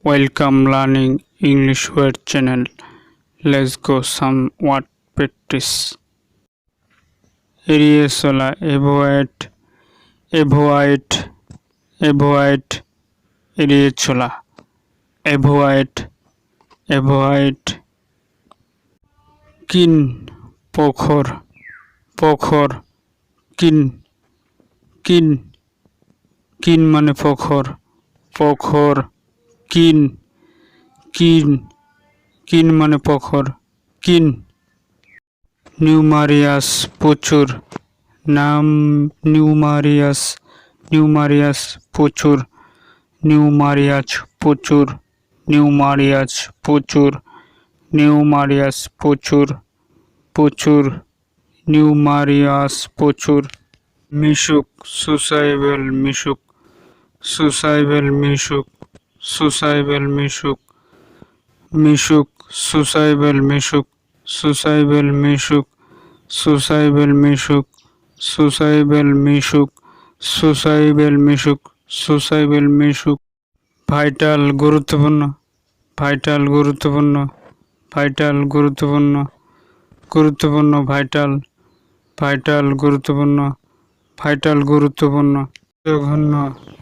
Welcome learning English word channel. Let's go some word practice. এড়িয়ে চলা avoid avoid avoid এড়িয়ে চলা avoid avoid কিন পোখর পোখর কিন কিন কিন মানে পোখর পোখর কিন কিন কিন মানে পোখর কিন নিউমারিয়াস প্রচুর নাম নিউমারিয়াস নিউমারিয়াস প্রচুর নিউমারিয়াস প্রচুর নিউমারিয়াস প্রচুর নিউমারিয়াস প্রচুর প্রচুর নিউমারিয়াস প্রচুর মিশুক সুসাইবেল মিশুক সুসাইবেল মিশুক সুসাইবেল মিশুক মিশুক সুসাইবেল মিশুক সুসাইবেল মিশুক সুসাইবেল মিশুক সুসাইবেল মিশুক সুসাইবেল মিশুক সুসাইবেল মিশুক ভাইটাল গুরুত্বপূর্ণ ভাইটাল গুরুত্বপূর্ণ ভাইটাল গুরুত্বপূর্ণ গুরুত্বপূর্ণ ভাইটাল ভাইটাল গুরুত্বপূর্ণ ভাইটাল গুরুত্বপূর্ণ জঘন্য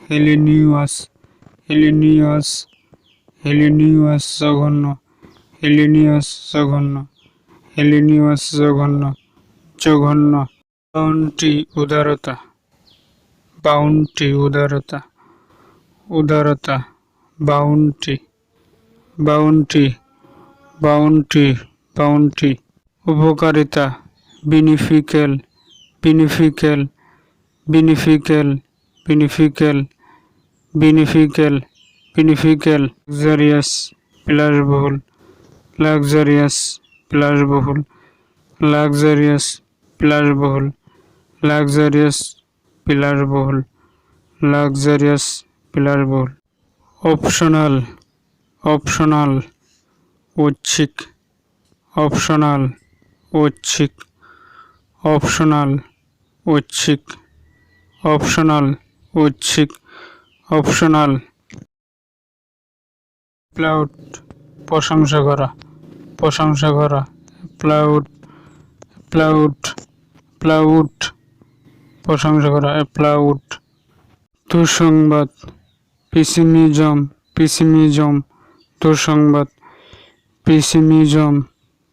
হেলিনিয়াস হেলিনিয়াস হেলিনিয়াস জঘন্য হেলিনিয়াস জঘন্য হেলিনিয়াস জঘন্য জঘন্য বাউন্টি উদারতা বাউন্টি উদারতা উদারতা বাউন্টি বাউন্টি বাউন্টি বাউন্টি উপকারিতা বেনিফিক্যাল বেনিফিক্যাল বেনিফিক্যাল বেনিফিক্যাল বেনিফিক্যাল বেনিফিক্যাল লাক্সারিয়াস বিলাসবহুল লাক্সারিয়াস বিলাসবহুল লাক্সারিয়াস বিলাসবহুল লাক্সারিয়াস বিলাসবহুল লাক্সারিয়াস বিলাসবহুল অপশনাল অপশনাল ঐচ্ছিক অপশনাল ঐচ্ছিক অপশনাল ঐচ্ছিক অপশনাল ঐচ্ছিক অপশনাল প্লাউড প্রশংসা করা প্রশংসা করা প্লাউড প্লাউড প্লাউড প্রশংসা করা প্লাউড দুঃসংবাদ পেসিমিজম পেসিমিজম দুঃসংবাদ পেসিমিজম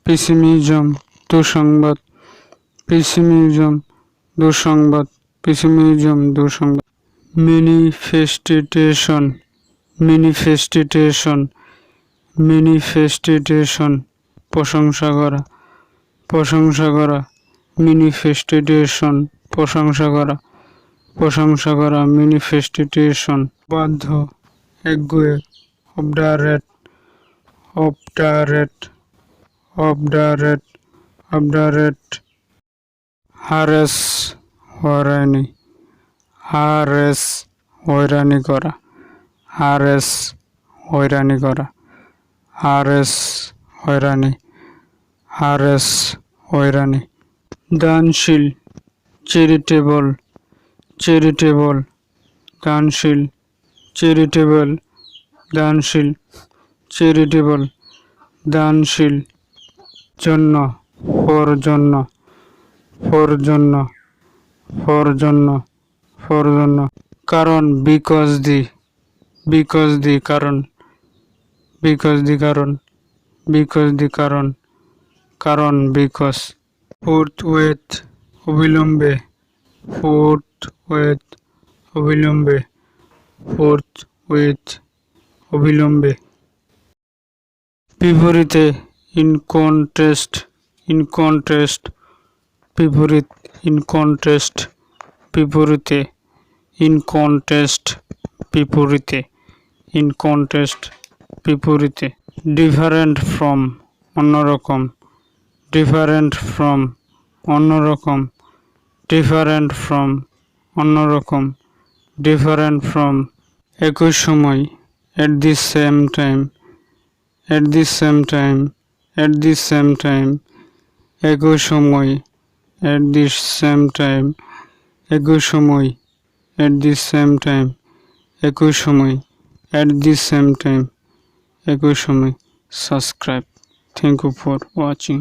পেসিমিজম দুঃসংবাদ পেসিমিজম দুঃসংবাদ পেসিমিজম দুঃসংবাদ ম্যানিফেস্টেশন ম্যানিফেস্টেশন ম্যানিফেস্টেশন প্রশংসা করা প্রশংসা করা ম্যানিফেস্টেশন প্রশংসা করা প্রশংসা করা ম্যানিফেস্টেশন বাধ্য একগুঁয়ে অবডারেট অবডারেট অবডারেট অবডারেট হারেস হয়রানি হারেস হয়রানি করা হারেস হয়রানি করা হারেস হয়রানি হারেস হয়রানি দানশীল চ্যারিটেবল চ্যারিটেবল দানশীল চ্যারিটেবল দানশীল চ্যারিটেবল দানশীল জন্য ফর জন্য ফর জন্য ফর জন্য ফর জন্য কারণ বিকজ দি কারণ বিকজ দি কারণ বিকজ দি কারণ কারণ বিকজ ফোর্থওয়েথ অবিলম্বে ফোর্থওয়েথ অবিলম্বে ফোর্থওয়েথ অবিলম্বে বিপরীতে ইন কন্ট্রাস্ট ইন কন্ট্রাস্ট বিপরীত ইন কন্ট্রাস্ট বিপরীতে ইন কন্ট্রাস্ট বিপরীতে ইন কন্ট্রাস্ট বিপরীতে ডিফারেন্ট ফ্রম অন্যরকম ডিফারেন্ট ফ্রম অন্যরকম ডিফারেন্ট ফ্রম অন্যরকম ডিফারেন্ট ফ্রম একই সময় at the same time at the same time at the same time একই সময় এট দি সেম টাইম একই সময় at the same time একই সময় at the same time একই সময় subscribe. Thank you for watching.